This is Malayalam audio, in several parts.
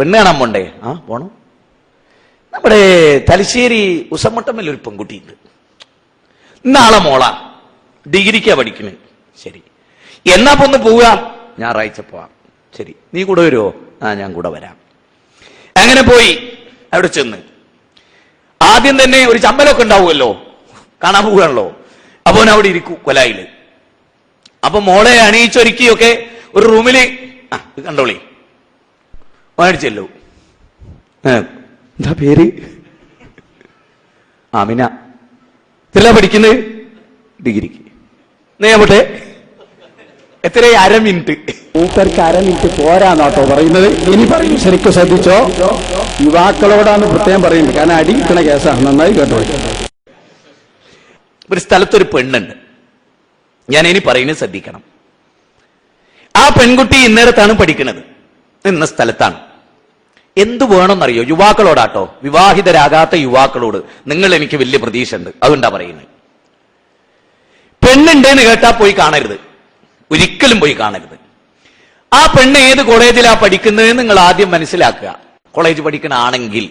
പെണ്ണ് കാണാൻ പോണ്ടേ? ആ പോണം. നമ്മുടെ തലശ്ശേരി ഉസമട്ടമ്മൽ ഒരു പെൺകുട്ടിയുണ്ട്. നാളെ മോള ഡിഗ്രിക്കാ പഠിക്കണേ. ശരി, എന്നാ പൊന്ന് പോവുക? ഞായറാഴ്ച പോവാം. ശരി, നീ കൂടെ വരുമോ? ആ ഞാൻ കൂടെ വരാം. അങ്ങനെ പോയി അവിടെ ചെന്ന് ആദ്യം തന്നെ ഒരു ചമ്പലൊക്കെ ഉണ്ടാവുമല്ലോ, കാണാൻ പോവുകയാണല്ലോ. അപ്പൊ അവിടെ ഇരിക്കൂ കൊലായില്. അപ്പൊ മോളെ അണിയിച്ചൊരുക്കിയൊക്കെ ഒരു റൂമില് കണ്ടോളി മേടിച്ചല്ലോ. എന്താ പേര്? ആമിന. എത്രയാ പഠിക്കുന്നത്? ഡിഗ്രിക്ക്. നേമട്ടെ എത്ര? 1/2 മിനിറ്റ്. മൂപ്പർക്ക് 1/2 മിനിറ്റ് പോരാന്നാട്ടോ പറയുന്നത്. ഇനി പറയും, ശരിക്കും ശ്രദ്ധിച്ചോ. യുവാക്കളോടാണ് പ്രത്യേകം പറയുന്നത്, കാരണം അടി കിട്ടണ കേസാണ്. നന്നായി കേട്ടോ. ഒരു സ്ഥലത്തൊരു പെണ്ണുണ്ട്. ഞാൻ ഇനി പറയുന്നത് ശ്രദ്ധിക്കണം. ആ പെൺകുട്ടി ഇന്നേരത്താണ് പഠിക്കുന്നത്, ഇന്ന സ്ഥലത്താണ്. എന്തു വേണമെന്നറിയോ? യുവാക്കളോടാട്ടോ, വിവാഹിതരാകാത്ത യുവാക്കളോട് നിങ്ങൾ എനിക്ക് വലിയ പ്രതീക്ഷ ഉണ്ട്, അതുകൊണ്ടാ പറയുന്നത്. പെണ്ണുണ്ടെന്ന് കേട്ടാ പോയി കാണരുത്, ഒരിക്കലും പോയി കാണരുത്. ആ പെണ്ണ് ഏത് കോളേജിലാ പഠിക്കുന്നത് നിങ്ങൾ ആദ്യം മനസ്സിലാക്കുക. കോളേജ് പഠിക്കണാണെങ്കിൽ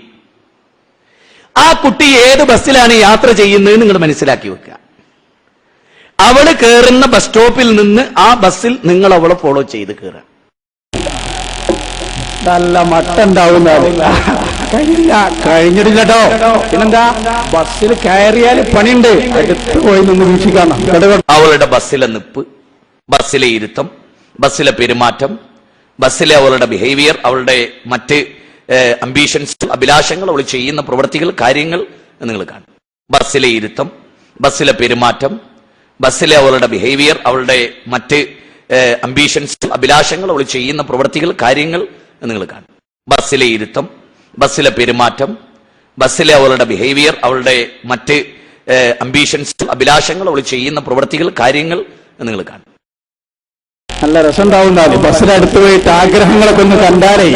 ആ കുട്ടി ഏത് ബസ്സിലാണ് യാത്ര ചെയ്യുന്നത് നിങ്ങൾ മനസ്സിലാക്കി വെക്കുക. അവള് കയറുന്ന ബസ് സ്റ്റോപ്പിൽ നിന്ന് ആ ബസ്സിൽ നിങ്ങൾ അവളെ ഫോളോ ചെയ്ത് കയറുക. നല്ല മട്ടുണ്ടാവുന്ന കഴിഞ്ഞിട്ടില്ലട്ടോ. പിന്നെന്താ, ബസ്സിൽ കയറിയാൽ പണിയുണ്ട്, അടുത്ത് പോയി നിന്ന് വീക്ഷിക്കണം. അവളുടെ ബസ്സിലെ നിപ്പ്, ബസ്സിലെ ഇരുത്തം, ബസ്സിലെ പെരുമാറ്റം, ബസ്സിലെ അവളുടെ ബിഹേവിയർ, അവളുടെ മറ്റ് അംബീഷൻസ്, അഭിലാഷങ്ങൾ, അവൾ ചെയ്യുന്ന പ്രവൃത്തികൾ, കാര്യങ്ങൾ നിങ്ങൾ കാണും. ബസ്സിലെ ഇരുത്തം, ബസ്സിലെ പെരുമാറ്റം, ബസ്സിലെ അവളുടെ ബിഹേവിയർ, അവളുടെ മറ്റ് അംബീഷൻസ്, അഭിലാഷങ്ങൾ, അവൾ ചെയ്യുന്ന പ്രവൃത്തികൾ, കാര്യങ്ങൾ നിങ്ങൾ കാണും. ബസ്സിലെ ഇരുത്തം, ബസ്സിലെ പെരുമാറ്റം, ബസ്സിലെ അവളുടെ ബിഹേവിയർ, അവളുടെ മറ്റ് അംബീഷൻസ്, അഭിലാഷങ്ങൾ, അവൾ ചെയ്യുന്ന പ്രവൃത്തികൾ, കാര്യങ്ങൾ നിങ്ങൾ കാണും. നല്ല രസം ഉണ്ടാവുന്നാലും ബസ്സിനടുത്ത് പോയിട്ട് ആഗ്രഹങ്ങളൊക്കെ ഒന്ന് കണ്ടാലേ